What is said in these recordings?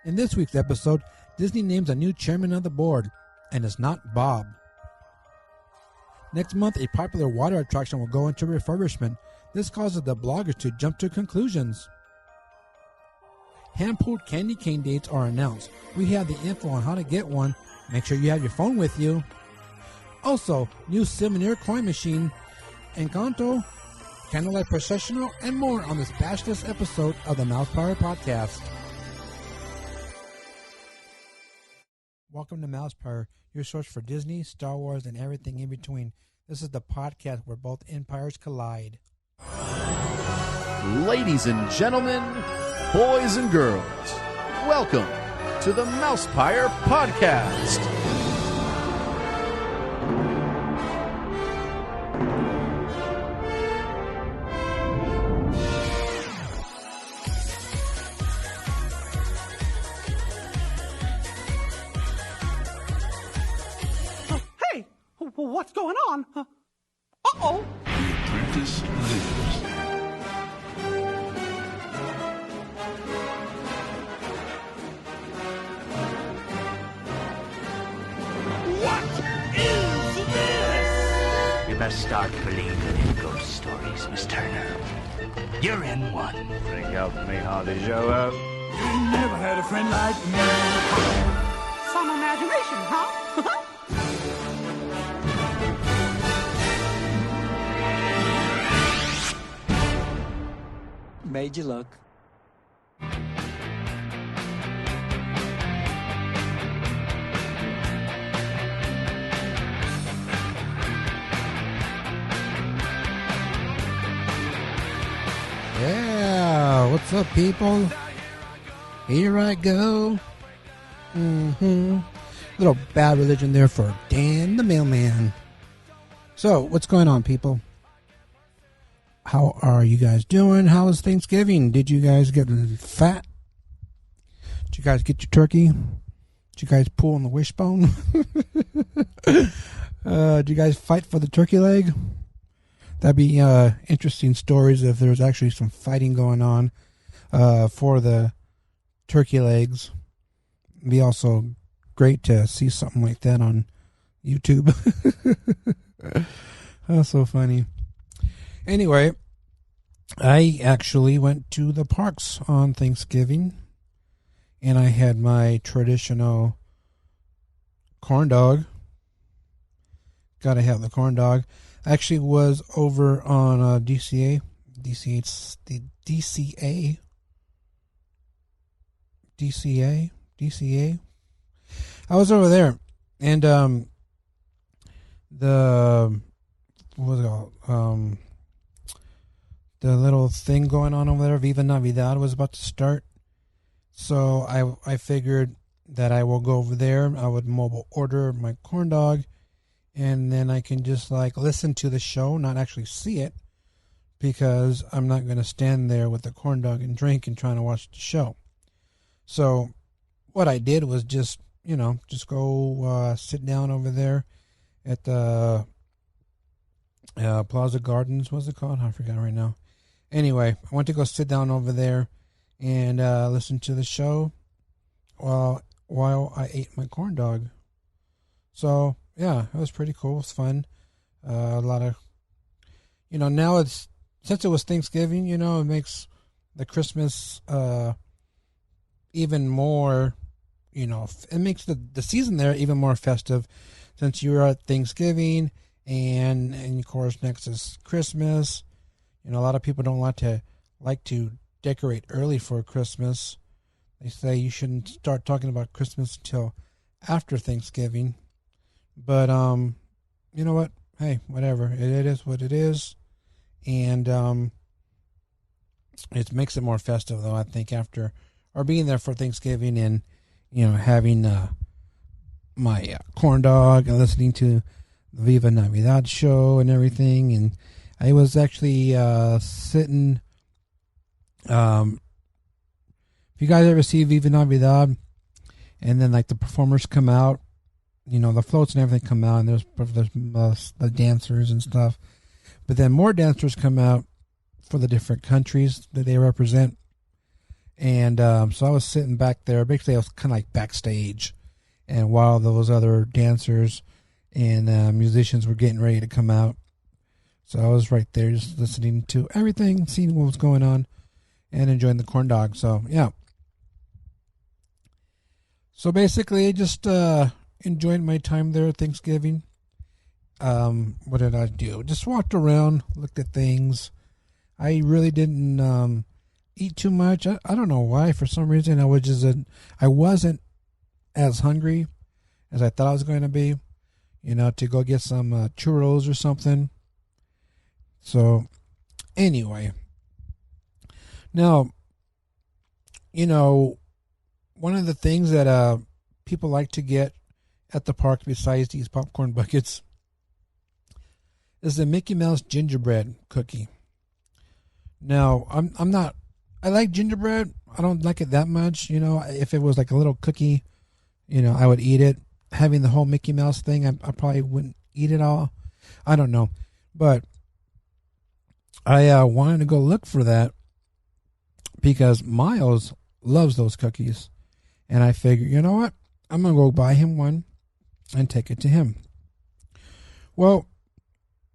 In this week's episode, Disney names a new chairman of the board, and it's not Bob. Next month, a popular water attraction will go into refurbishment. This causes the bloggers to jump to conclusions. Hand-pulled candy cane dates are announced. We have the info on how to get one. Make sure you have your phone with you. Also, new souvenir coin machine, Encanto, Candlelight Processional, and more on this batchless episode of the MousePire Podcast. Welcome to MousePire, your source for Disney, Star Wars, and everything in between. This is the podcast where both empires collide. Ladies and gentlemen, boys and girls, welcome to the MousePire Podcast. What's going on? Uh-oh. The apprentice lives. What is this? You best start believing in ghost stories, Miss Turner. You're in one. Think help me hardly show up. You never had a friend like me. Some imagination, huh? Made you look. Yeah, what's up, people? Here I go. Little bad religion there for Dan the Mailman. So, what's going on, people? How are you guys doing? How was Thanksgiving? Did you guys get fat? Did you guys get your turkey? Did you guys pull on the wishbone? Did you guys fight for the turkey leg? That'd be interesting stories if there was actually some fighting going on for the turkey legs. It'd be also great to see something like that on YouTube. That's so funny. Anyway, I actually went to the parks on Thanksgiving, and I had my traditional corn dog. Gotta have the corn dog. Actually was over on DCA. I was over there, and what was it called? The little thing going on over there, Viva Navidad, was about to start. So I figured that I will go over there. I would mobile order my corn dog, and then I can just listen to the show, not actually see it, because I'm not going to stand there with the corn dog and drink and trying to watch the show. So what I did was just go sit down over there at the Plaza Gardens. What's it called? I forgot right now. Anyway, I went to go sit down over there and listen to the show while I ate my corn dog. So, yeah, it was pretty cool. It was fun. A lot of, now since it was Thanksgiving, it makes the Christmas even more, it makes the season there even more festive since you're at Thanksgiving and of course next is Christmas. A lot of people don't like to decorate early for Christmas. They say you shouldn't start talking about Christmas until after Thanksgiving. But you know what? Hey, whatever. It is what it is. And it makes it more festive, though, I think, after or being there for Thanksgiving and having my corn dog and listening to the Viva Navidad show and everything. And I was actually sitting. If you guys ever see Viva Navidad, and then the performers come out, the floats and everything come out, and there's the dancers and stuff. But then more dancers come out for the different countries that they represent. And so I was sitting back there. Basically, I was kind of like backstage. And while those other dancers and musicians were getting ready to come out, so I was right there just listening to everything, seeing what was going on, and enjoying the corn dog. So, yeah. So, basically, just enjoying my time there at Thanksgiving. What did I do? Just walked around, looked at things. I really didn't eat too much. I don't know why. For some reason, I wasn't as hungry as I thought I was going to be, to go get some churros or something. So, anyway. Now, one of the things that people like to get at the park besides these popcorn buckets is the Mickey Mouse gingerbread cookie. Now, I like gingerbread. I don't like it that much. If it was like a little cookie, I would eat it. Having the whole Mickey Mouse thing, I probably wouldn't eat it all. I don't know. But I wanted to go look for that because Miles loves those cookies. And I figured, you know what? I'm going to go buy him one and take it to him. Well,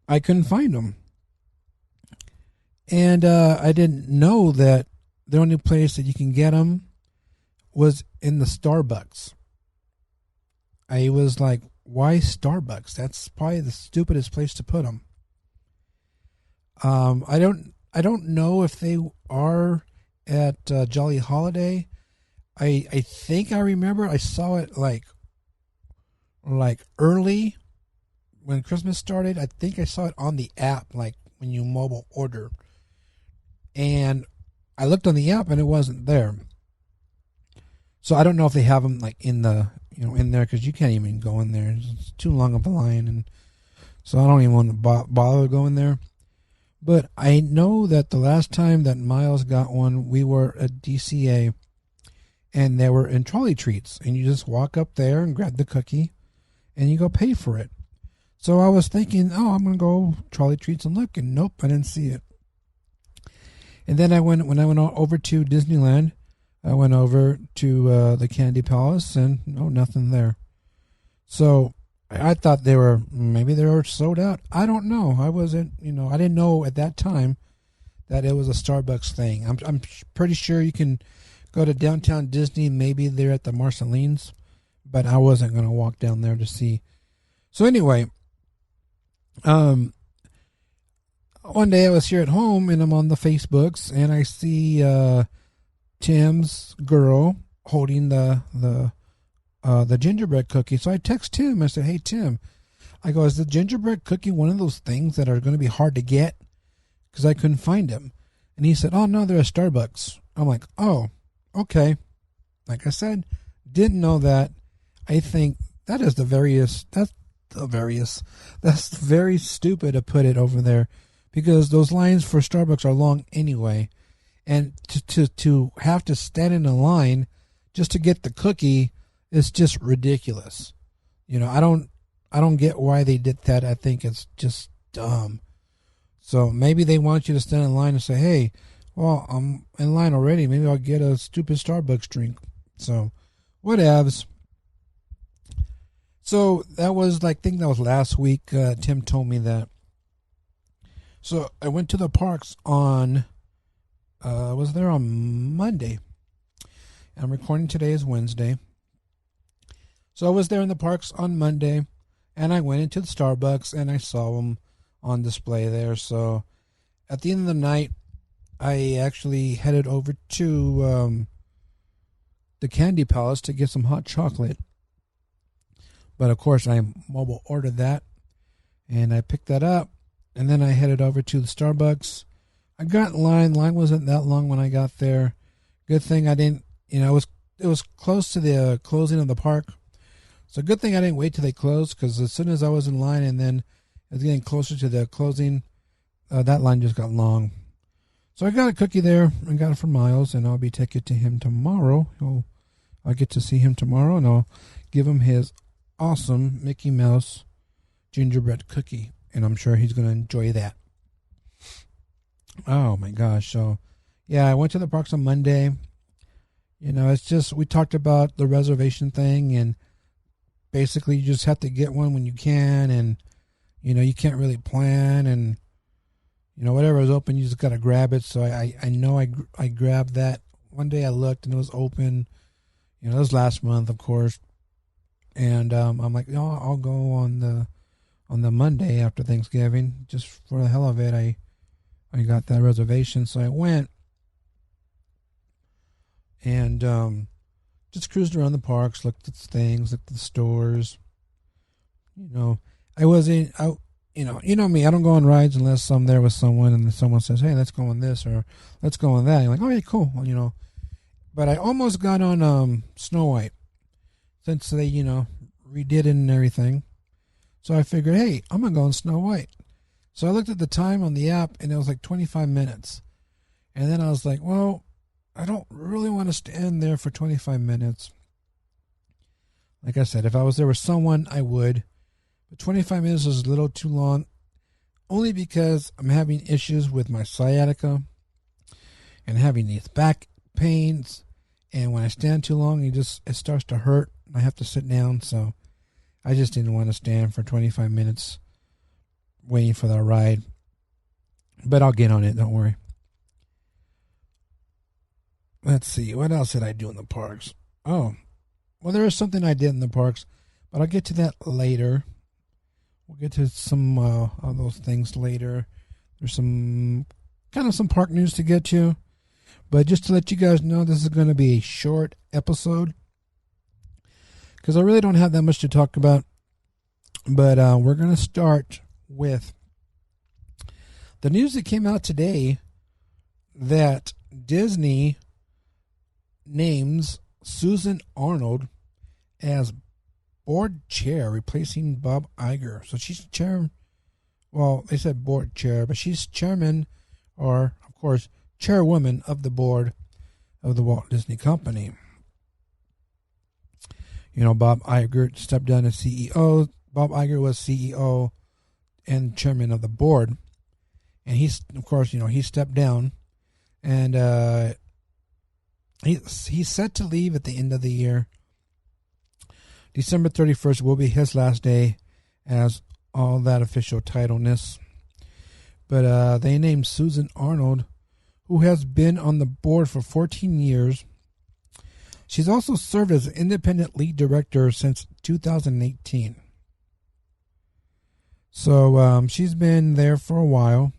I couldn't find them. And I didn't know that the only place that you can get them was in the Starbucks. I was like, why Starbucks? That's probably the stupidest place to put them. I don't know if they are at Jolly Holiday. I think I remember I saw it like early when Christmas started. I think I saw it on the app, like when you mobile order. And I looked on the app and it wasn't there. So I don't know if they have them like in the, in there, because you can't even go in there. It's too long of a line. And so I don't even want to bother going there. But I know that the last time that Miles got one, we were at DCA and they were in trolley treats. And you just walk up there and grab the cookie and you go pay for it. So I was thinking, I'm going to go trolley treats and look. And nope, I didn't see it. And then when I went over to Disneyland, I went over to the Candy Palace and nothing there. So I thought maybe they were sold out. I don't know. I wasn't, I didn't know at that time that it was a Starbucks thing. I'm pretty sure you can go to downtown Disney. Maybe they're at the Marceline's, but I wasn't going to walk down there to see. So anyway, one day I was here at home and I'm on the Facebooks and I see Tim's girl holding the gingerbread cookie. So I text Tim. I said, "Hey Tim," I go, "is the gingerbread cookie one of those things that are going to be hard to get?" Because I couldn't find them. And he said, "Oh no, they're at Starbucks." I'm like, "Oh, okay." Like I said, didn't know that. I think that's very stupid to put it over there, because those lines for Starbucks are long anyway. And to have to stand in a line just to get the cookie is just ridiculous. I don't get why they did that. I think it's just dumb. So maybe they want you to stand in line and say, "Hey, well, I'm in line already. Maybe I'll get a stupid Starbucks drink." So whatevs. So that was I think that was last week. Tim told me that. So I went to the parks on, was there on Monday. I'm recording today is Wednesday. So I was there in the parks on Monday, and I went into the Starbucks, and I saw them on display there. So at the end of the night, I actually headed over to the Candy Palace to get some hot chocolate. But of course, I mobile ordered that, and I picked that up. And then I headed over to the Starbucks. I got in line. Line wasn't that long when I got there. Good thing I didn't, it was close to the closing of the park. So good thing I didn't wait till they closed, because as soon as I was in line and then it was getting closer to the closing, that line just got long. So I got a cookie there. I got it from Miles, and I'll be taking it to him tomorrow. I'll get to see him tomorrow, and I'll give him his awesome Mickey Mouse gingerbread cookie. And I'm sure he's going to enjoy that. Oh, my gosh. So, yeah, I went to the parks on Monday. It's just, we talked about the reservation thing, and basically you just have to get one when you can, and, you can't really plan, and, whatever is open, you just got to grab it. So I know I grabbed that. One day I looked and it was open. It was last month, of course. And I'm like, no, I'll go on the Monday after Thanksgiving. Just for the hell of it, I got that reservation. So I went and just cruised around the parks, looked at things, looked at the stores. I wasn't out. Me, I don't go on rides unless I'm there with someone and someone says, hey, let's go on this or let's go on that. You're like, oh, yeah, cool. Well, but I almost got on Snow White since they, redid it and everything. So I figured, hey, I'm going to go on Snow White. So I looked at the time on the app and it was like 25 minutes. And then I was like, well, I don't really want to stand there for 25 minutes. Like I said, if I was there with someone, I would. 25 minutes is a little too long, only because I'm having issues with my sciatica and having these back pains. And when I stand too long, it starts to hurt. I have to sit down. So I just didn't want to stand for 25 minutes waiting for that ride. But I'll get on it. Don't worry. Let's see. What else did I do in the parks? Oh, well, there was something I did in the parks, but I'll get to that later. We'll get to some of those things later. There's some park news to get to. But just to let you guys know, this is going to be a short episode, because I really don't have that much to talk about. But we're going to start with the news that came out today that Disney names Susan Arnold as board chair, replacing Bob Iger. So she's chair. Well, they said board chair, but she's chairman, or of course, chairwoman of the board of the Walt Disney Company. Bob Iger stepped down as CEO. Bob Iger was CEO and chairman of the board, and he's, of course, he stepped down, and he's set to leave at the end of the year. December 31st will be his last day as all that official titleness. But they named Susan Arnold, who has been on the board for 14 years. She's also served as independent lead director since 2018. So she's been there for a while.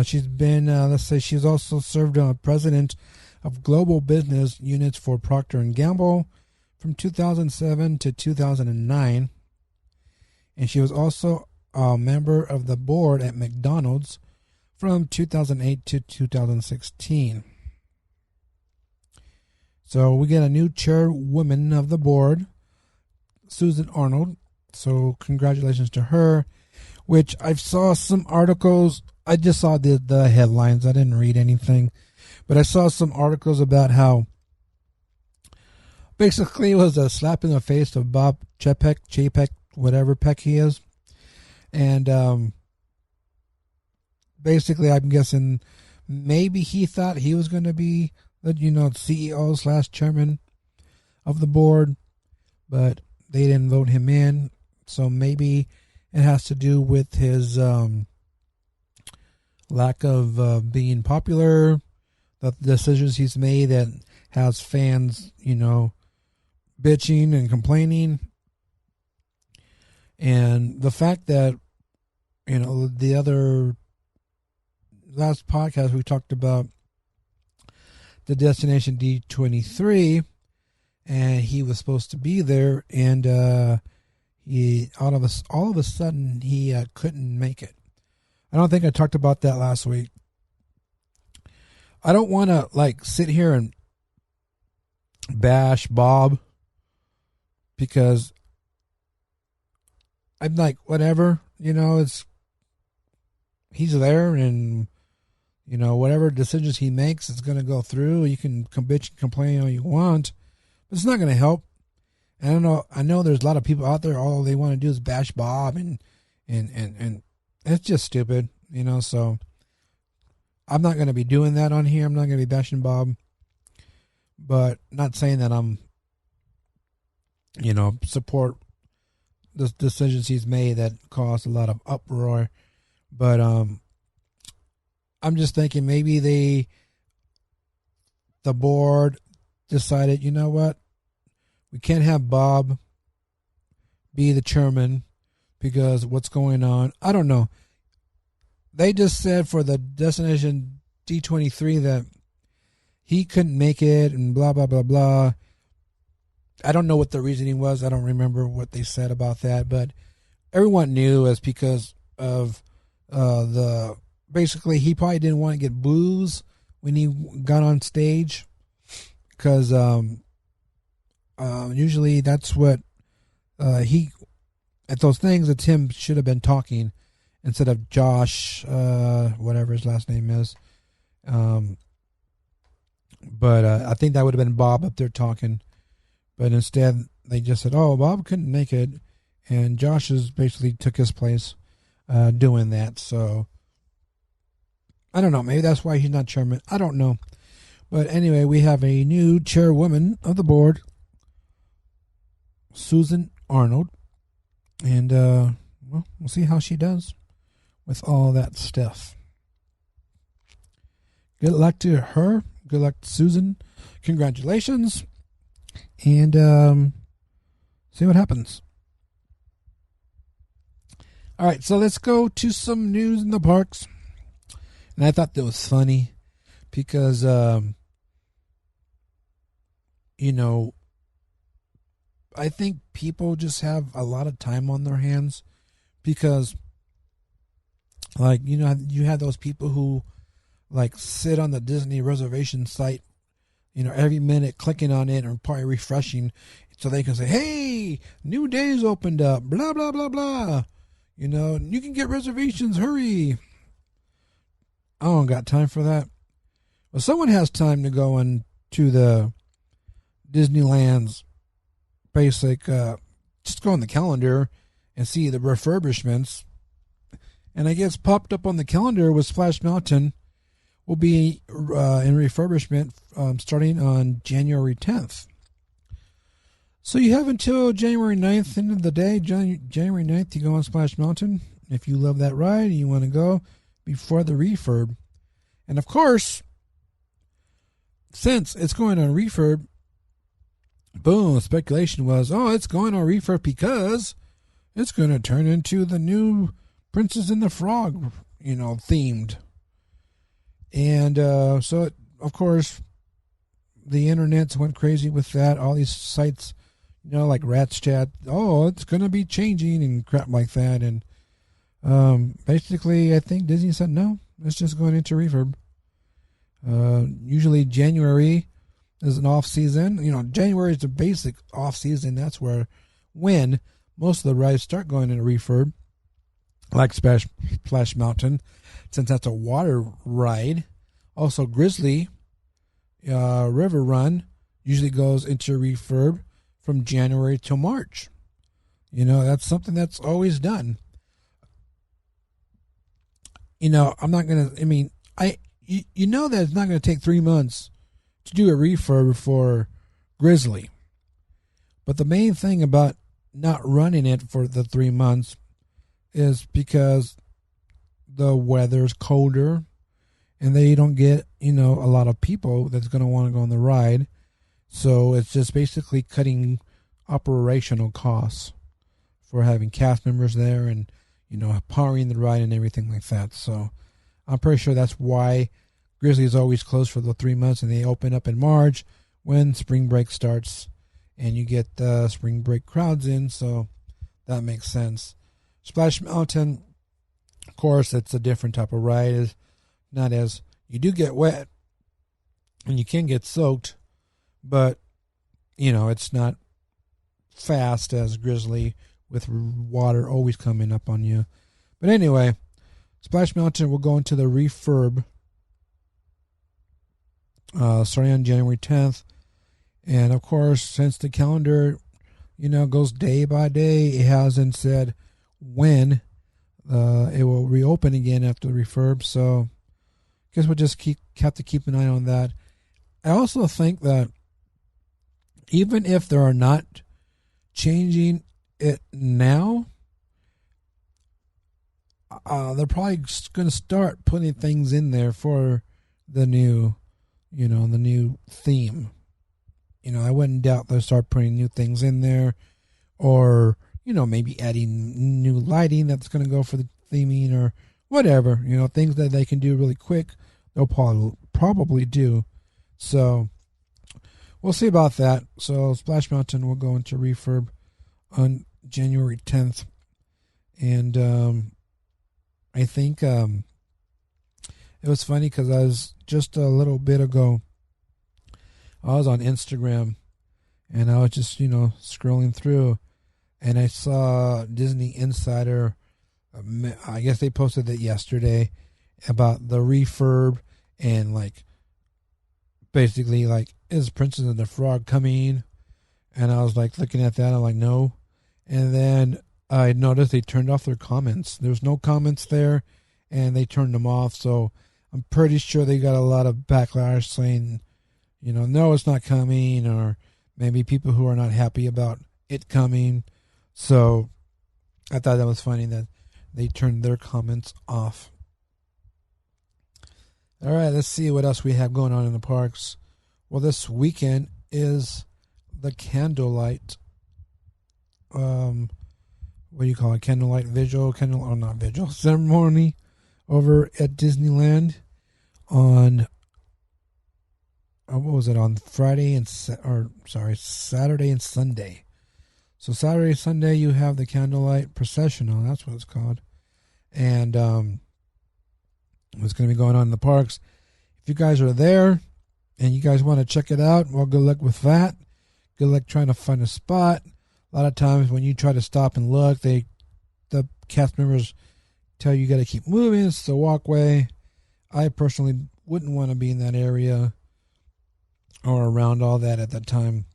She's been, she's also served president of global business units for Procter & Gamble from 2007 to 2009. And she was also a member of the board at McDonald's from 2008 to 2016. So we get a new chairwoman of the board, Susan Arnold. So congratulations to her, which I saw some articles. I just saw the headlines. I didn't read anything, but I saw some articles about how basically it was a slap in the face of Bob Chapek, whatever Peck he is. And basically, I'm guessing maybe he thought he was going to be the CEO / chairman of the board, but they didn't vote him in. So maybe it has to do with his lack of being popular, the decisions he's made that has fans, bitching and complaining. And the fact that, the other last podcast we talked about the Destination D23, and he was supposed to be there, and he all of a sudden he couldn't make it. I don't think I talked about that last week. I don't want to sit here and bash Bob, because I'm like, whatever, it's he's there, and whatever decisions he makes is going to go through. You can bitch and complain all you want, but it's not going to help. And I know there's a lot of people out there, all they want to do is bash Bob, and it's just stupid, so I'm not going to be doing that on here. I'm not going to be bashing Bob. but not saying that I'm, support the decisions he's made that caused a lot of uproar. But I'm just thinking maybe the board decided, you know what, we can't have Bob be the chairman because what's going on. I don't know. They just said for the Destination D23 that he couldn't make it and blah, blah, blah, blah. I don't know what the reasoning was. I don't remember what they said about that, but everyone knew it was because of basically he probably didn't want to get boos when he got on stage because usually that's what at those things, it's him should have been talking instead of Josh, whatever his last name is. But I think that would have been Bob up there talking. But instead, they just said, oh, Bob couldn't make it. And Josh has basically took his place doing that. So, I don't know. Maybe that's why he's not chairman. I don't know. But anyway, we have a new chairwoman of the board, Susan Arnold. And, we'll see how she does with all that stuff. Good luck to her. Good luck to Susan. Congratulations. And see what happens. All right, so let's go to some news in the parks. And I thought that was funny because, I think people just have a lot of time on their hands because, you have those people who, sit on the Disney reservation site, every minute clicking on it and probably refreshing so they can say, hey, new days opened up, blah, blah, blah, blah. You can get reservations, hurry. I don't got time for that. Well, someone has time to go into the Disneyland's basic, just go on the calendar and see the refurbishments. And I guess popped up on the calendar was Splash Mountain will be in refurbishment starting on January 10th. So you have until January 9th, end of the day, January 9th, to go on Splash Mountain. If you love that ride and you want to go before the refurb. And of course, since it's going on refurb, boom, speculation was, it's going on refurb because it's going to turn into the new Princess and the Frog, themed. And so, of course, the internets went crazy with that. All these sites, like Rat's Chat, it's going to be changing and crap like that. And basically, I think Disney said, no, it's just going into refurb. Usually January is an off-season. January is the basic off-season. That's when most of the rides start going into refurb, like Splash Mountain, since that's a water ride. Also, Grizzly River Run usually goes into refurb from January to March. That's something that's always done. I'm not going to, that it's not going to take 3 months to do a refurb for Grizzly. But the main thing about not running it for the 3 months is because the weather's colder and they don't get, a lot of people that's going to want to go on the ride. So it's just basically cutting operational costs for having cast members there and, powering the ride and everything like that. So I'm pretty sure that's why Grizzly is always closed for the 3 months and they open up in March when spring break starts and you get the spring break crowds in. So that makes sense. Splash Mountain, of course, it's a different type of ride. It's not as, you do get wet and you can get soaked, but, it's not fast as Grizzly with water always coming up on you. But anyway, Splash Mountain will go into the refurb starting on January 10th. And, of course, since the calendar, goes day by day, it hasn't said when it will reopen again after the refurb. So I guess we'll just have to keep an eye on that. I also think that even if they are not changing it now, they're probably going to start putting things in there for the new, the new theme. I wouldn't doubt they'll start putting new things in there, or, maybe adding new lighting that's going to go for the theming or whatever, things that they can do really quick, they'll probably do. So we'll see about that. So Splash Mountain will go into refurb on January 10th. And I think it was funny because I was just a little bit ago, I was on Instagram and I was just, scrolling through, and I saw Disney Insider. I guess they posted it yesterday about the refurb and basically is Princess and the Frog coming? And I was looking at that. I'm like, no. And then I noticed they turned off their comments. There's no comments there, and they turned them off. So I'm pretty sure they got a lot of backlash saying, no, it's not coming, or maybe people who are not happy about it coming. So I thought that was funny that they turned their comments off. All right, let's see what else we have going on in the parks. Well, this weekend is the Candlelight, what do you call it? Candlelight ceremony over at Disneyland on, what was it, on Saturday and Sunday. So Saturday, Sunday, you have the Candlelight Processional. That's what it's called. And it's going to be going on in the parks. If you guys are there and you guys want to check it out, well, good luck with that. Good luck trying to find a spot. A lot of times when you try to stop and look, the cast members tell you got to keep moving. It's the walkway. I personally wouldn't want to be in that area or around all that at that time.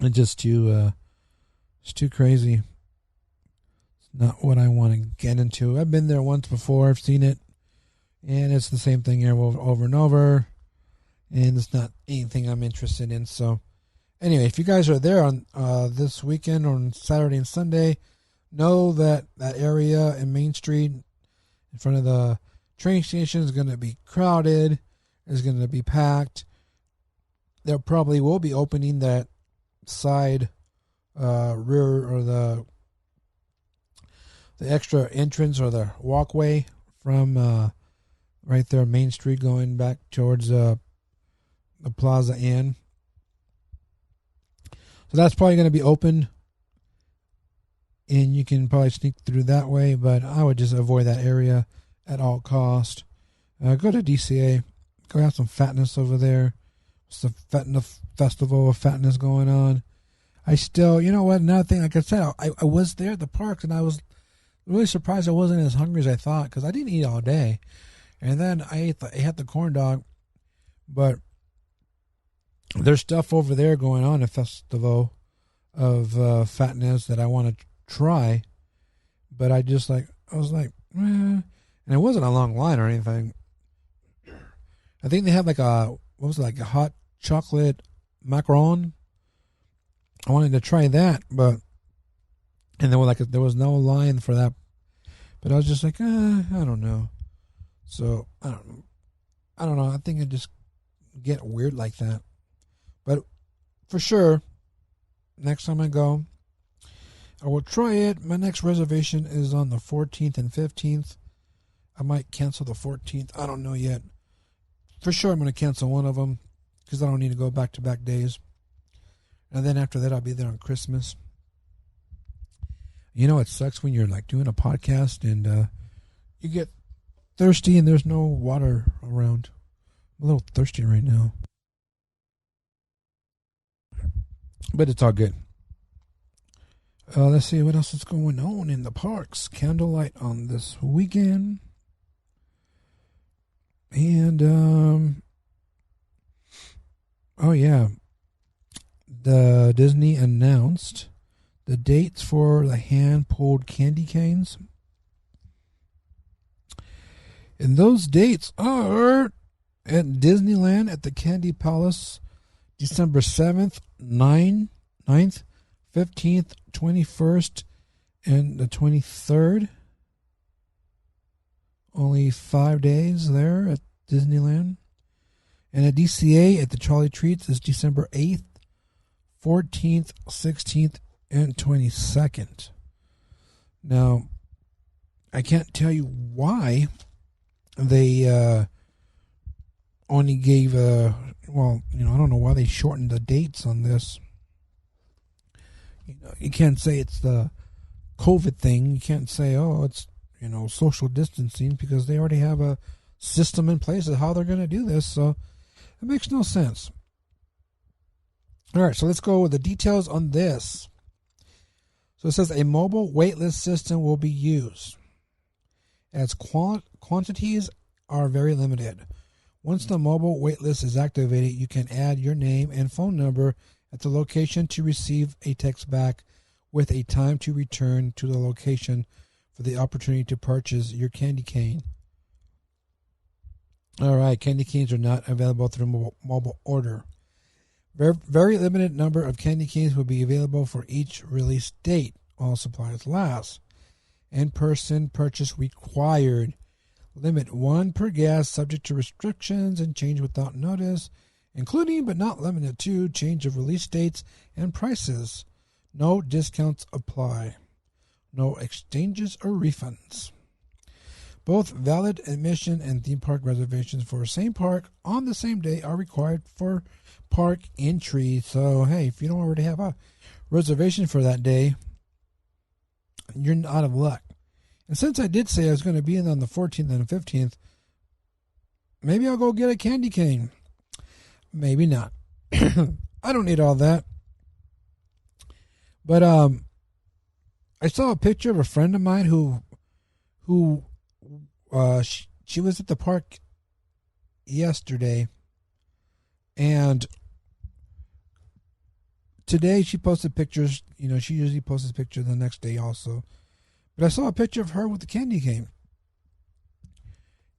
It's just too crazy. It's not what I want to get into. I've been there once before. I've seen it, and it's the same thing over and over, and it's not anything I'm interested in. So anyway, if you guys are there on this weekend on Saturday and Sunday, know that area in Main Street in front of the train station is going to be crowded. It's going to be packed. There probably will be opening that side rear, or the extra entrance or the walkway from right there Main Street going back towards the Plaza Inn. So that's probably going to be open, and you can probably sneak through that way, but I would just avoid that area at all cost. Go to DCA. Go have some fatness over there. It's the festival of fatness going on. I still, another thing, like I said, I was there at the parks, and I was really surprised I wasn't as hungry as I thought, because I didn't eat all day. And then I had the corn dog, but there's stuff over there going on, a festival of fatness that I want to try, but I was like, and it wasn't a long line or anything. I think they have a hot chocolate macaron. I wanted to try that, and there was no line for that, but I was just like, I don't know. So I don't know. I think it just get weird like that. But for sure, next time I go, I will try it. My next reservation is on the 14th and 15th. I might cancel the 14th. I don't know yet. For sure, I'm going to cancel one of them because I don't need to go back-to-back days. And then after that, I'll be there on Christmas. It sucks when you're doing a podcast and you get thirsty and there's no water around. I'm a little thirsty right now. But it's all good. Let's see what else is going on in the parks. Candlelight on this weekend. And, oh yeah. The Disney announced the dates for the hand-pulled candy canes. And those dates are at Disneyland at the Candy Palace, December 7th, 9th, 15th, 21st, and the 23rd. Only 5 days there at Disneyland. And at DCA at the Charlie Treats is December 8th, 14th, 16th, and 22nd. Now, I can't tell you why they only gave I don't know why they shortened the dates on this. You can't say it's the COVID thing. You can't say, oh, it's, social distancing, because they already have a system in place of how they're going to do this. So it makes no sense. All right, so let's go with the details on this. So it says a mobile waitlist system will be used, as quantities are very limited. Once the mobile waitlist is activated, you can add your name and phone number at the location to receive a text back with a time to return to the location for the opportunity to purchase your candy cane. All right, candy canes are not available through mobile order. Very limited number of candy canes will be available for each release date. All supplies last. In-person purchase required. Limit 1 per guest, subject to restrictions and change without notice, including but not limited to change of release dates and prices. No discounts apply. No exchanges or refunds. Both valid admission and theme park reservations for the same park on the same day are required for park entry. So, hey, if you don't already have a reservation for that day, you're out of luck. And since I did say I was going to be in on the 14th and the 15th, maybe I'll go get a candy cane. Maybe not. I don't need all that. But I saw a picture of a friend of mine who she was at the park yesterday, and today she posted pictures. She usually posts pictures the next day also. But I saw a picture of her with the candy cane.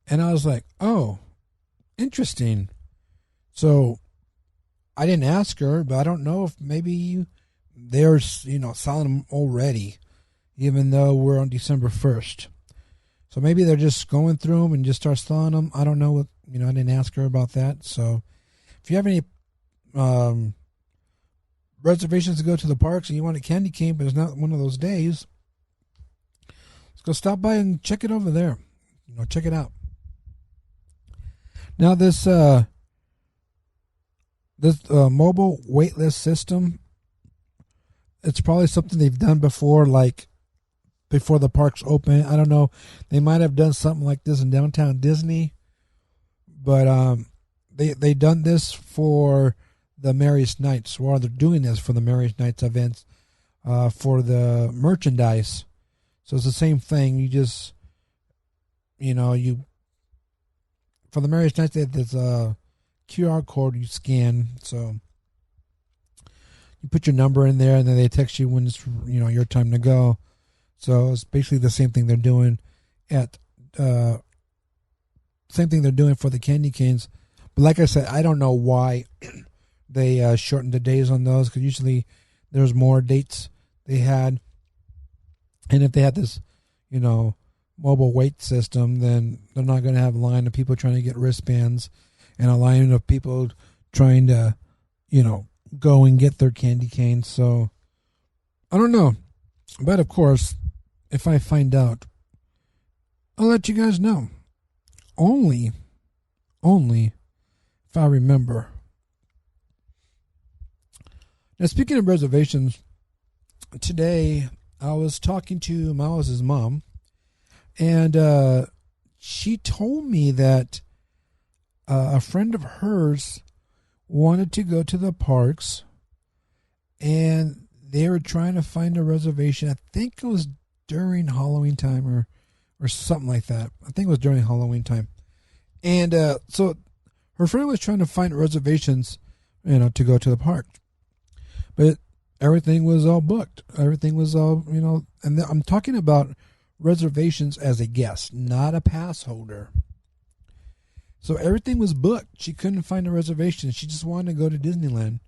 And I was like, oh, interesting. So I didn't ask her, but I don't know if maybe they're, selling them already, even though we're on December 1st. So maybe they're just going through them and just start selling them. I don't know. I didn't ask her about that. So if you have any reservations to go to the parks and you want a candy cane, but it's not one of those days, let's go stop by and check it over there. Check it out. Now this mobile waitlist system, it's probably something they've done before, like before the parks open. I don't know. They might have done something like this in downtown Disney, but they done this for the Merriest Nights, or they're doing this for the Merriest Nights events for the merchandise. So it's the same thing. You just, for the Merriest Nights, there's a QR code you scan. So you put your number in there, and then they text you when it's, your time to go. So it's basically the same thing they're doing for the candy canes. But like I said, I don't know why they shortened the days on those, because usually there's more dates they had. And if they had this, mobile wait system, then they're not going to have a line of people trying to get wristbands and a line of people trying to, go and get their candy canes. So I don't know. But of course, if I find out, I'll let you guys know. Only if I remember. Now, speaking of reservations, today I was talking to Mouse's mom, and she told me that a friend of hers wanted to go to the parks, and they were trying to find a reservation. I think it was during Halloween time or something like that. I think it was during Halloween time. And so her friend was trying to find reservations, to go to the park. But everything was all booked. Everything was all, and I'm talking about reservations as a guest, not a pass holder. So everything was booked. She couldn't find a reservation. She just wanted to go to Disneyland,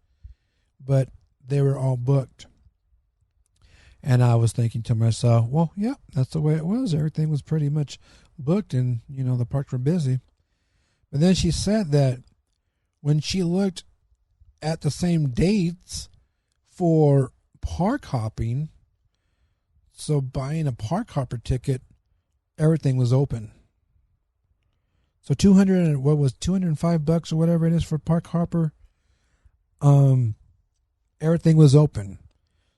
but they were all booked. And I was thinking to myself, well, yeah, that's the way it was. Everything was pretty much booked and, the parks were busy. But then she said that when she looked at the same dates for park hopping, so buying a park hopper ticket, everything was open. So $205 or whatever it is for park hopper, everything was open.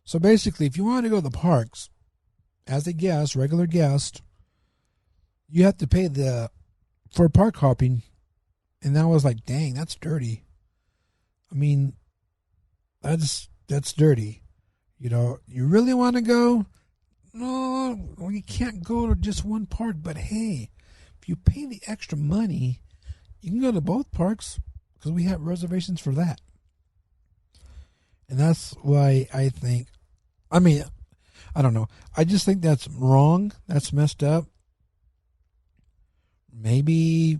So basically, if you want to go to the parks as a guest, regular guest, you have to pay for park hopping. And I was like, dang, that's dirty. I mean, that's dirty. You really want to go? No, you can't go to just one park. But hey, if you pay the extra money, you can go to both parks because we have reservations for that. And that's why I think, I don't know. I just think that's wrong. That's messed up. Maybe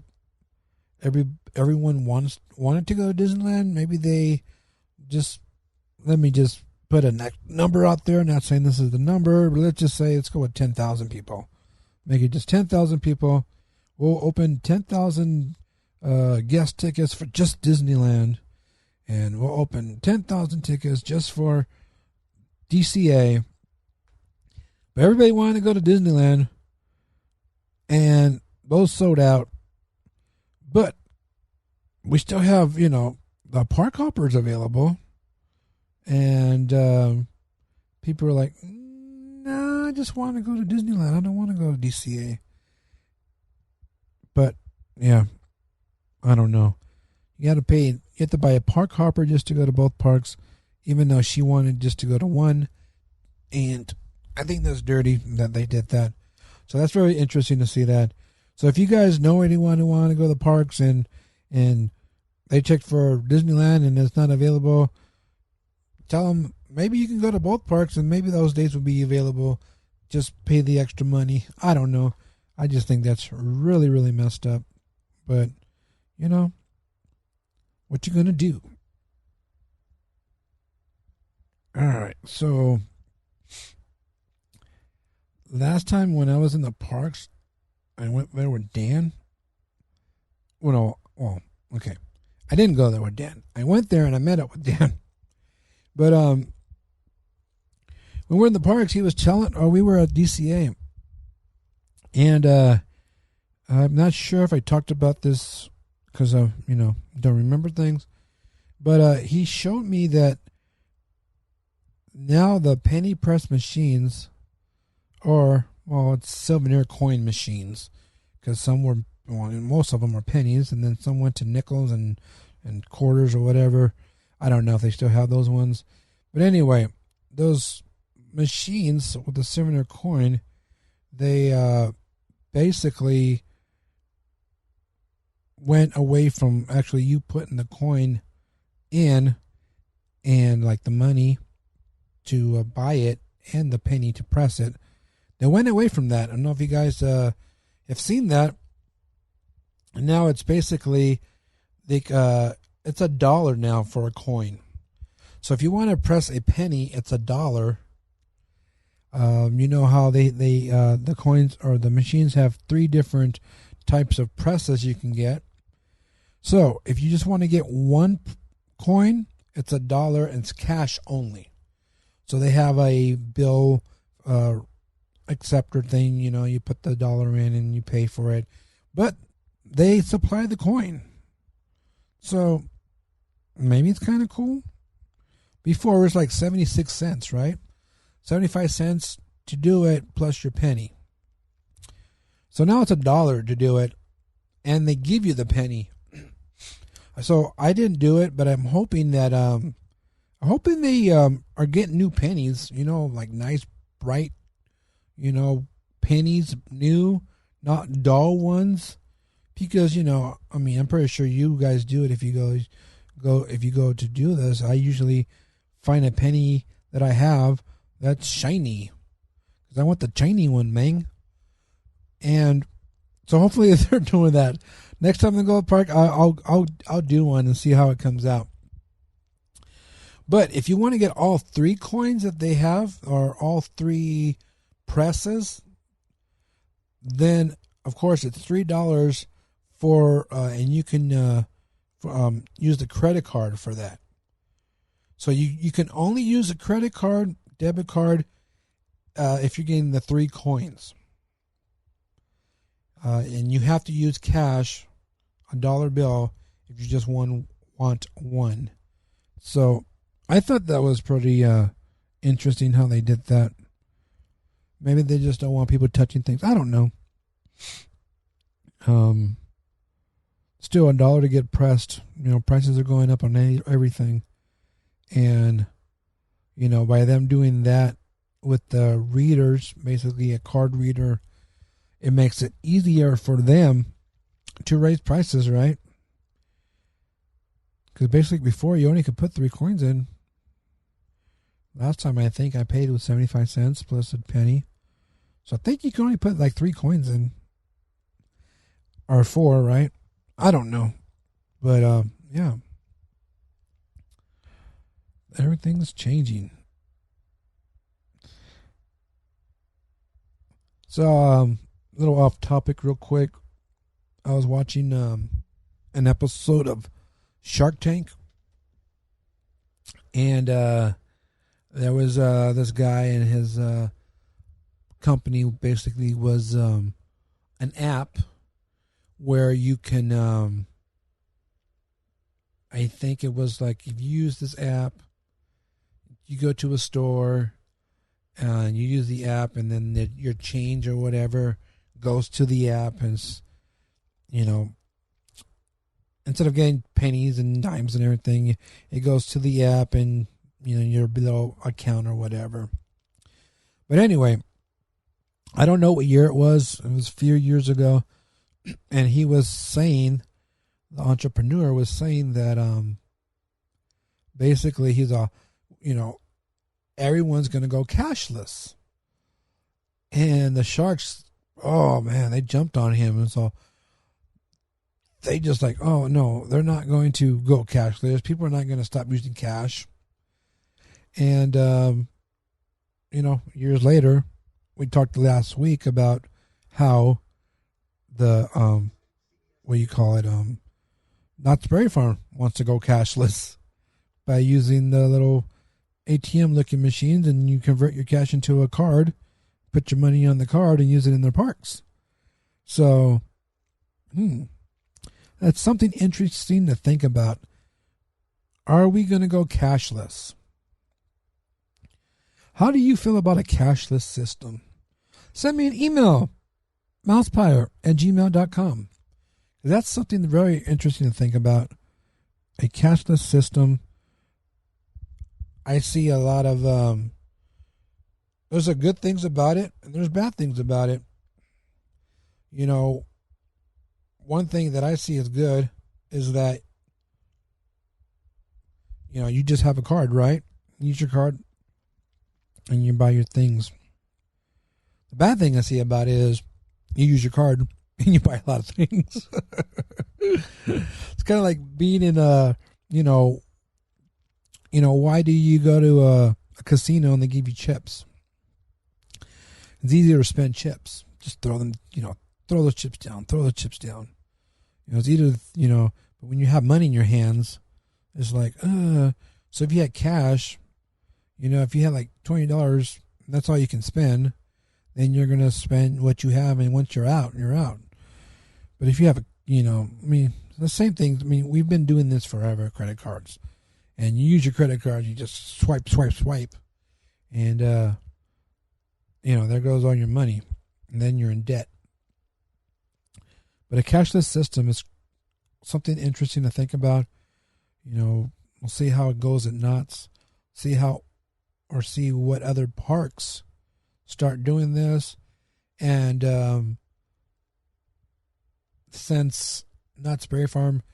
everyone wanted to go to Disneyland. Maybe they let me just put a number out there. Not saying this is the number, but let's just say let's go with 10,000 people. Make it just 10,000 people. We'll open 10,000 guest tickets for just Disneyland. And we'll open 10,000 tickets just for DCA. But everybody wanted to go to Disneyland. And those sold out. But we still have, the park hoppers available. And people are like, no, I just want to go to Disneyland. I don't want to go to DCA. But, yeah, I don't know. You have to buy a park hopper just to go to both parks, even though she wanted just to go to one. And I think that's dirty that they did that. So that's very interesting to see that. So if you guys know anyone who want to go to the parks and they checked for Disneyland and it's not available, tell them maybe you can go to both parks and maybe those dates will be available. Just pay the extra money. I don't know. I just think that's really, really messed up. But, what you gonna do? All right, so last time when I was in the parks, I went there with Dan. Okay. I didn't go there with Dan. I went there and I met up with Dan. But when we were in the parks, he was we were at DCA. And I'm not sure if I talked about this because I, don't remember things. But he showed me that now the penny press machines it's souvenir coin machines, because most of them were pennies, and then some went to nickels and quarters or whatever. I don't know if they still have those ones. But anyway, those machines with the souvenir coin, they basically went away from actually you putting the coin in and like the money to buy it and the penny to press it. They went away from that. I don't know if you guys have seen that. And now it's basically it's $1 now for a coin. So if you want to press a penny, it's $1. You know how the coins or the machines have 3 different types of presses you can get. So if you just want to get one coin, it's $1 and it's cash only. So they have a bill acceptor thing, you put the dollar in and you pay for it. But they supply the coin. So maybe it's kind of cool. Before it was like 76 cents, right? 75 cents to do it plus your penny. So now it's $1 to do it, and they give you the penny. So I didn't do it, but I'm hoping that they are getting new pennies, like nice bright, pennies, new, not dull ones, because I'm pretty sure you guys do it if you go to do this. I usually find a penny that I have that's shiny, because I want the shiny one, man. And So hopefully they're doing that. Next time they go to the park, I'll do one and see how it comes out. But if you want to get all 3 coins that they have, or all 3 presses, then of course it's $3 for, and you can use the credit card for that. So you can only use a credit card, debit card, if you're getting the 3 coins. And you have to use cash, a dollar bill, if you just want one. So I thought that was pretty interesting how they did that. Maybe they just don't want people touching things. I don't know. Still $1 to get pressed. Prices are going up on everything. And, by them doing that with the readers, basically a card reader, it makes it easier for them to raise prices, right? Because basically before you only could put 3 coins in. Last time I think I paid with 75 cents plus a penny. So I think you can only put like 3 coins in. Or 4, right? I don't know. But yeah. Everything's changing. So a little off topic real quick. I was watching an episode of Shark Tank. And there was this guy, and his company basically was an app where you can, I think it was like, if you use this app, you go to a store and you use the app, and then your change or whatever goes to the app, and instead of getting pennies and dimes and everything, it goes to the app, and you're below account or whatever. But anyway, I don't know what year it was. It was a few years ago. And he was saying, the entrepreneur was saying that basically he's everyone's going to go cashless. And the sharks, oh man, they jumped on him. And so they just like, oh no, they're not going to go cashless. People are not going to stop using cash. And, years later, we talked last week about how the, Knott's Berry Farm wants to go cashless by using the little ATM looking machines, and you convert your cash into a card, put your money on the card, and use it in their parks. So, that's something interesting to think about. Are we going to go cashless? How do you feel about a cashless system? Send me an email, mousepire@gmail.com. That's something very interesting to think about. A cashless system. I see a lot of, there's good things about it, and there's bad things about it. One thing that I see as good is that, you just have a card, right? You use your card, and you buy your things. The bad thing I see about it is you use your card and you buy a lot of things. It's kind of like being in a, why do you go to a casino and they give you chips? It's easier to spend chips. Just throw them, throw those chips down, it's either, but when you have money in your hands, it's like, so if you had cash, if you had like $20, that's all you can spend, then you're going to spend what you have, and once you're out, you're out. But if you have the same thing, we've been doing this forever, credit cards. And you use your credit card, you just swipe, and, there goes all your money, and then you're in debt. But a cashless system is something interesting to think about. We'll see how it goes at Knott's, see what other parks start doing this. And since Knott's Berry Farm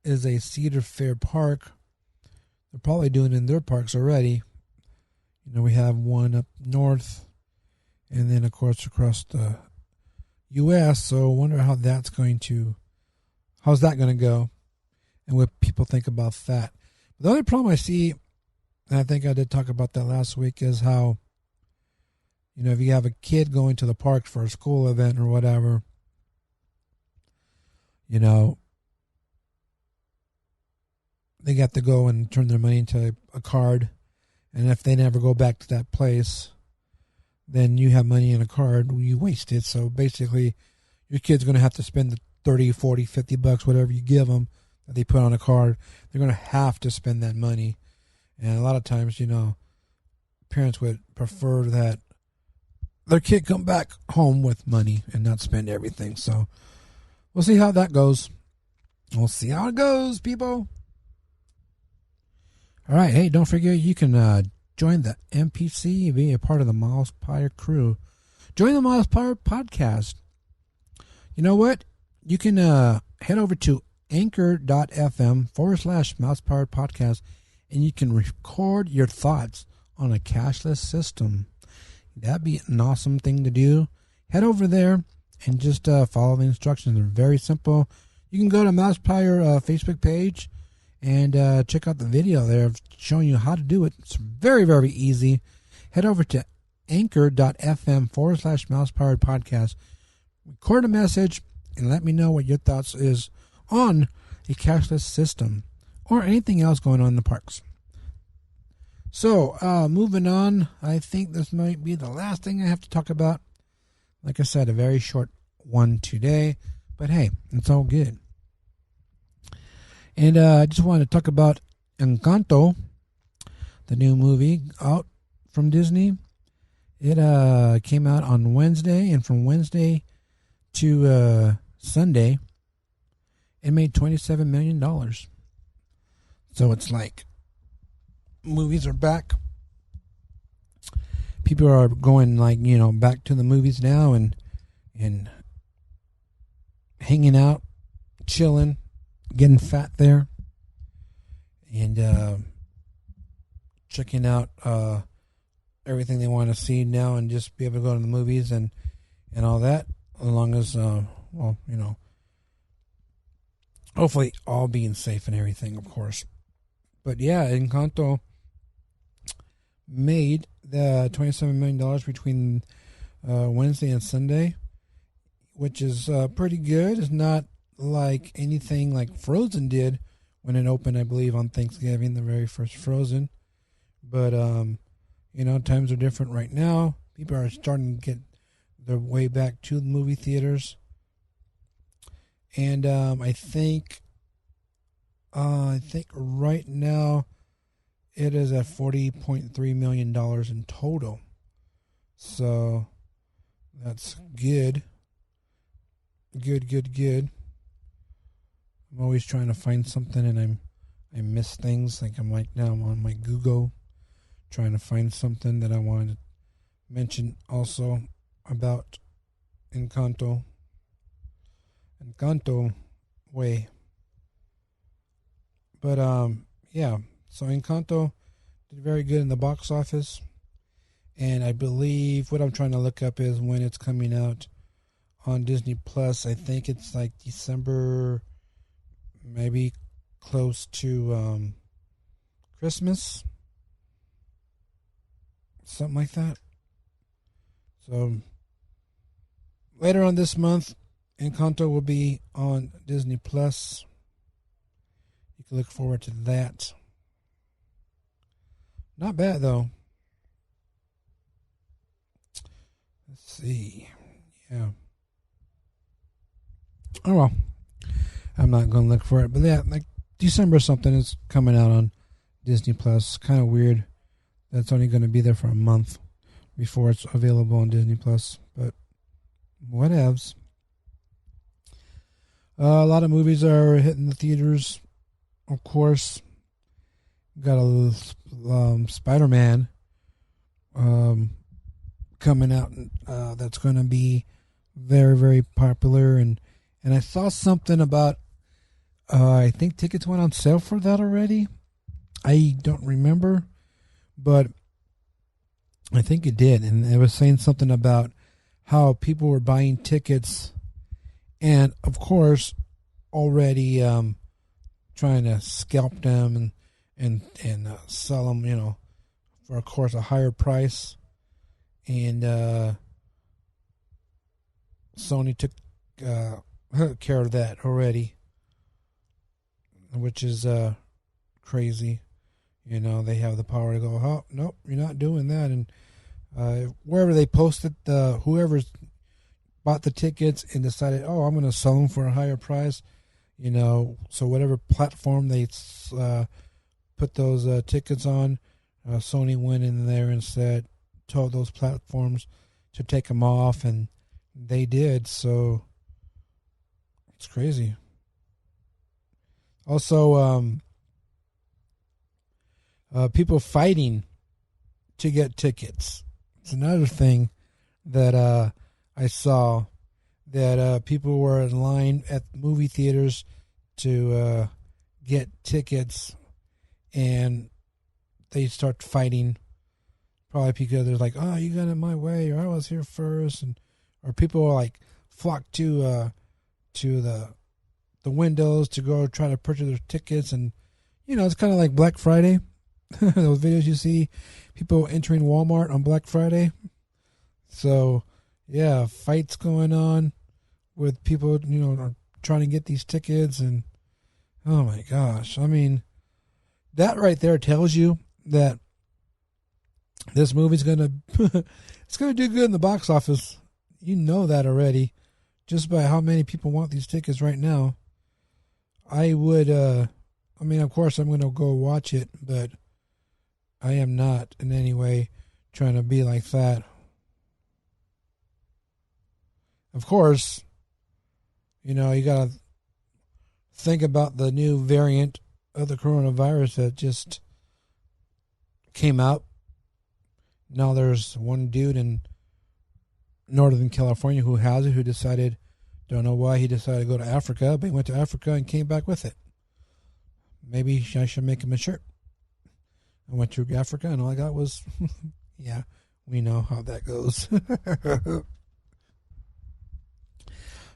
is a Cedar Fair park, they're probably doing it in their parks already. We have one up north, and then of course across the U.S., so I wonder how's that going to go, and what people think about that. The only problem I see, and I think I did talk about that last week, is how, if you have a kid going to the park for a school event or whatever, they got to go and turn their money into a card, and if they never go back to that place, then you have money in a card, you waste it. So basically, your kid's going to have to spend the 30, 40, 50 bucks, whatever you give them, that they put on a card. They're going to have to spend that money. And a lot of times, parents would prefer that their kid come back home with money and not spend everything. So we'll see how that goes. We'll see how it goes, people. All right. Hey, don't forget you can join the MPC, be a part of the MousePire crew. Join the MousePire Podcast. You know what? You can head over to anchor.fm/MousePire Podcast, and you can record your thoughts on a cashless system. That'd be an awesome thing to do. Head over there and just follow the instructions. They're very simple. You can go to MousePire Facebook page and check out the video there showing you how to do it. It's very, very easy. Head over to anchor.fm/MousePire Podcast. Record a message and let me know what your thoughts is on a cashless system or anything else going on in the parks. So, moving on, I think this might be the last thing I have to talk about. Like I said, a very short one today, but hey, it's all good. And I just wanted to talk about Encanto, the new movie out from Disney. It came out on Wednesday, and from Wednesday to Sunday, it made $27 million. So it's like movies are back. People are going back to the movies now and hanging out, chilling, getting fat there, and checking out everything they want to see now, and just be able to go to the movies and all that, as long as hopefully all being safe and everything, of course. But yeah, Encanto made the $27 million between Wednesday and Sunday, which is pretty good. It's not like anything like Frozen did when it opened, I believe, on Thanksgiving, the very first Frozen. But, times are different right now. People are starting to get their way back to the movie theaters. And I think right now it is at $40.3 million in total. So that's good. Good. I'm always trying to find something, and I miss things. Like I'm right now on my Google trying to find something that I wanted to mention also about Encanto way. But yeah, so Encanto did very good in the box office, and I believe what I'm trying to look up is when it's coming out on Disney Plus. I think it's like December, maybe close to Christmas, something like that. So later on this month, Encanto will be on Disney Plus. You can look forward to that. Not bad though. Let's see. Yeah. Oh well. I'm not going to look for it, but yeah, like December something is coming out on Disney Plus. Kind of weird. That's only going to be there for a month before it's available on Disney Plus, but whatevs. A lot of movies are hitting the theaters, of course. Got a Spider-Man coming out that's going to be very, very popular, and I saw something about I think tickets went on sale for that already. I don't remember, but I think it did, and it was saying something about how people were buying tickets and, of course, already trying to scalp them and sell them, for, of course, a higher price. And Sony took care of that already, which is crazy. They have the power to go, oh, nope, you're not doing that. And wherever they posted, whoever's bought the tickets and decided, oh, I'm going to sell them for a higher price, so whatever platform they put those tickets on, Sony went in there and told those platforms to take them off, and they did. So it's crazy. Also, people fighting to get tickets. It's another thing that I saw, that people were in line at movie theaters to get tickets, and they start fighting, probably because they're like, oh, you got it my way, or I was here first, or people like flock to the windows to go try to purchase their tickets. And it's kind of like Black Friday. Those videos you see, people entering Walmart on Black Friday. So yeah, fights going on with people, trying to get these tickets. And oh my gosh, I mean, that right there tells you that this movie's gonna it's gonna do good in the box office. You know that already, just by how many people want these tickets right now. I would, of course I'm gonna go watch it, but I am not in any way trying to be like that. Of course, you gotta think about the new variant of the coronavirus that just came out. Now there's one dude in Northern California who has it, who decided, don't know why he decided to go to Africa, but he went to Africa and came back with it. Maybe I should make him a shirt. I went to Africa and all I got was, yeah, we know how that goes.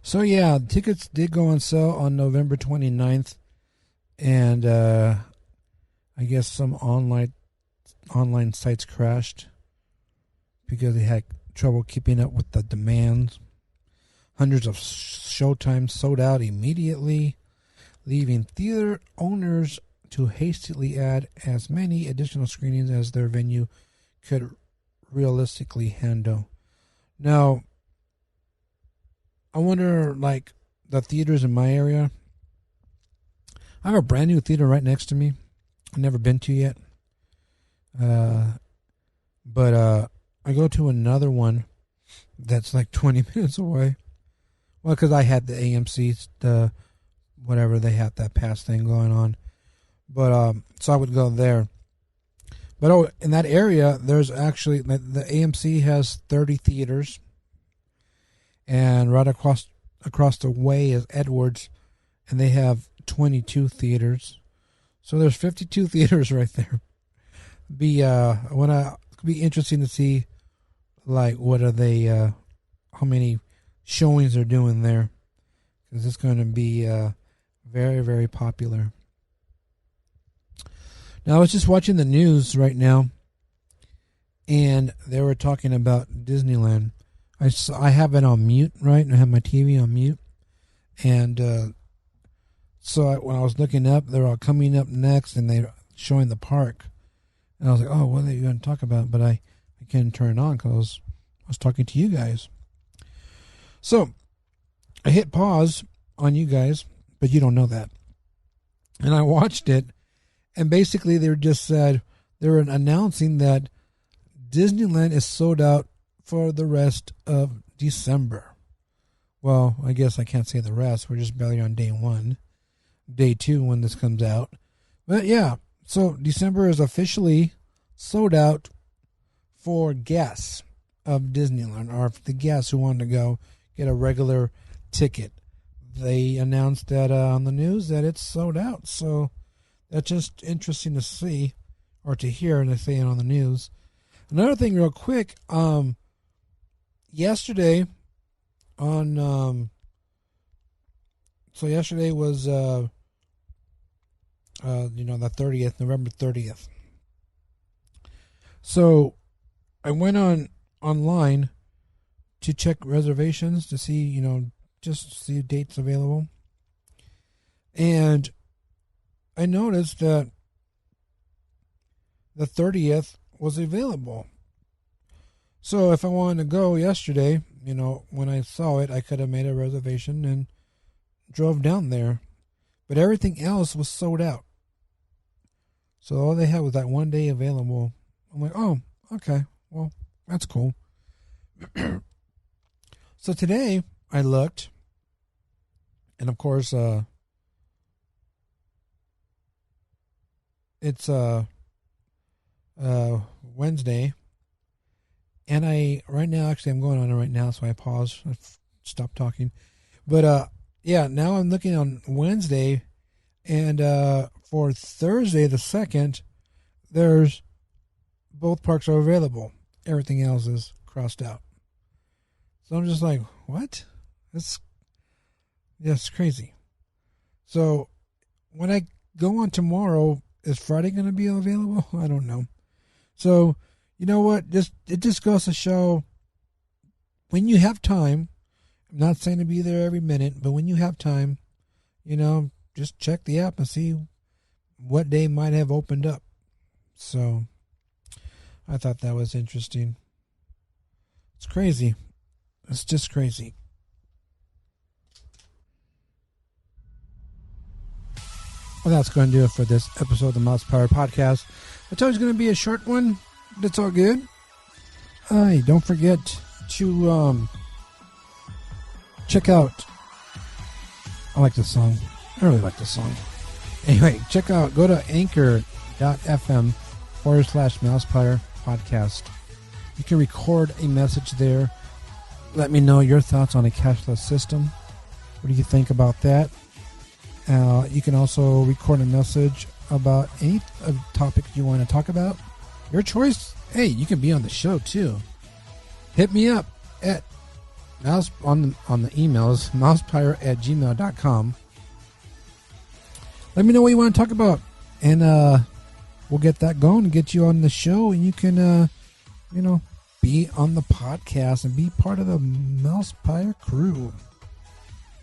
So yeah, tickets did go on sale on November 29th. And I guess some online sites crashed because they had trouble keeping up with the demands. Hundreds of showtimes sold out immediately, leaving theater owners to hastily add as many additional screenings as their venue could realistically handle. Now, I wonder, like, the theaters in my area. I have a brand new theater right next to me. I've never been to yet. But I go to another one that's like 20 minutes away. Well, because I had the AMC, whatever, they had that pass thing going on. But, so I would go there. But in that area, there's actually, the AMC has 30 theaters. And right across the way is Edwards, and they have 22 theaters. So there's 52 theaters right there. It'll be interesting to see, like, what are they, how many showings they're doing there. Because it's going to be very, very popular. Now, I was just watching the news right now, and they were talking about Disneyland. I have it on mute, right? I have my TV on mute. And so when I was looking up, they're all coming up next, and they're showing the park. And I was like, oh, what are you going to talk about? But I couldn't turn it on because I was talking to you guys. So I hit pause on you guys, but you don't know that. And I watched it, and basically they were announcing that Disneyland is sold out for the rest of December. Well, I guess I can't say the rest. We're just barely on day 1. Day 2 when this comes out. But yeah, so December is officially sold out for guests of Disneyland, or the guests who want to go get a regular ticket. They announced that on the news that it's sold out. So that's just interesting to see or to hear, and they say it on the news. Another thing real quick, yesterday on so yesterday was the 30th, November 30th. So I went online to check reservations to see, just see dates available. And I noticed that the 30th was available. So if I wanted to go yesterday, when I saw it, I could have made a reservation and drove down there. But everything else was sold out. So all they had was that one day available. I'm like, oh, okay, well, that's cool. So today I looked, and of course, it's Wednesday, and right now, actually, I'm going on it right now, so I pause, I stop talking. But yeah, now I'm looking on Wednesday, and for Thursday the 2nd, there's both parks are available. Everything else is crossed out. So I'm just like, what? It's crazy. So when I go on tomorrow, is Friday going to be available? I don't know. So you know what? It just goes to show, when you have time, I'm not saying to be there every minute, but when you have time, just check the app and see what day might have opened up. So I thought that was interesting. It's crazy. It's just crazy. Well, that's going to do it for this episode of the MousePire Podcast. I told you it's going to be a short one. That's all good. Hey, don't forget to check out. I like this song. I really like this song. Anyway, go to anchor.fm/MousePire Podcast. You can record a message there. Let me know your thoughts on a cashless system. What do you think about that? You can also record a message about any topic you want to talk about. Your choice. Hey, you can be on the show too. Hit me up at on the emails, mousepire@gmail.com. Let me know what you want to talk about, and we'll get that going and get you on the show, and you can be on the podcast and be part of the MousePire crew.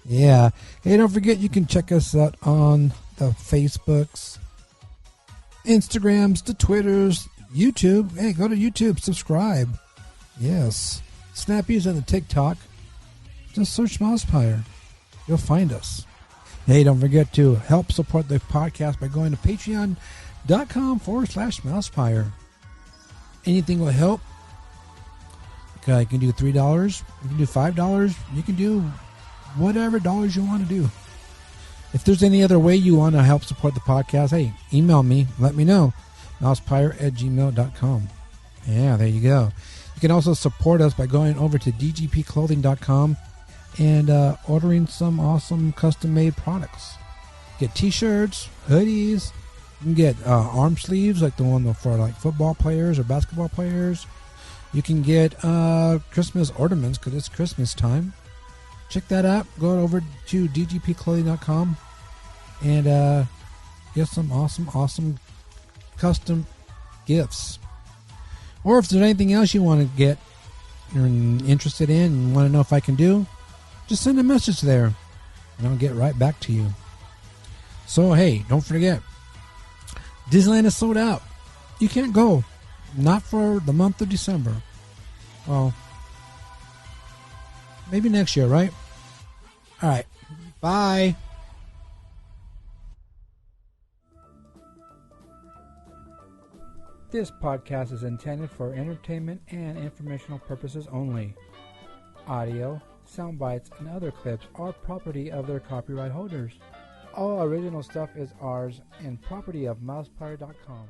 Yeah. Hey, don't forget, you can check us out on the Facebooks, Instagrams, the Twitters, YouTube. Hey, go to YouTube, subscribe. Yes. Snappies and the TikTok. Just search MousePire. You'll find us. Hey, don't forget to help support the podcast by going to patreon.com/MousePire. Anything will help. You can do $3. You can do $5. You can do whatever dollars you want to do. If there's any other way you want to help support the podcast, hey, email me. Let me know. mousepire@gmail.com. Yeah, there you go. You can also support us by going over to dgpclothing.com and ordering some awesome custom-made products. Get t-shirts, hoodies. You can get arm sleeves, like the one for like football players or basketball players. You can get Christmas ornaments because it's Christmas time. Check that out. Go over to dgpclothing.com and get some awesome custom gifts. Or if there's anything else you want to get, you're interested in, and want to know if I can do, just send a message there, and I'll get right back to you. So, hey, don't forget, Disneyland is sold out. You can't go. Not for the month of December. Well, maybe next year, right? All right. Bye. This podcast is intended for entertainment and informational purposes only. Audio, sound bites, and other clips are property of their copyright holders. All original stuff is ours and property of mousepire.com.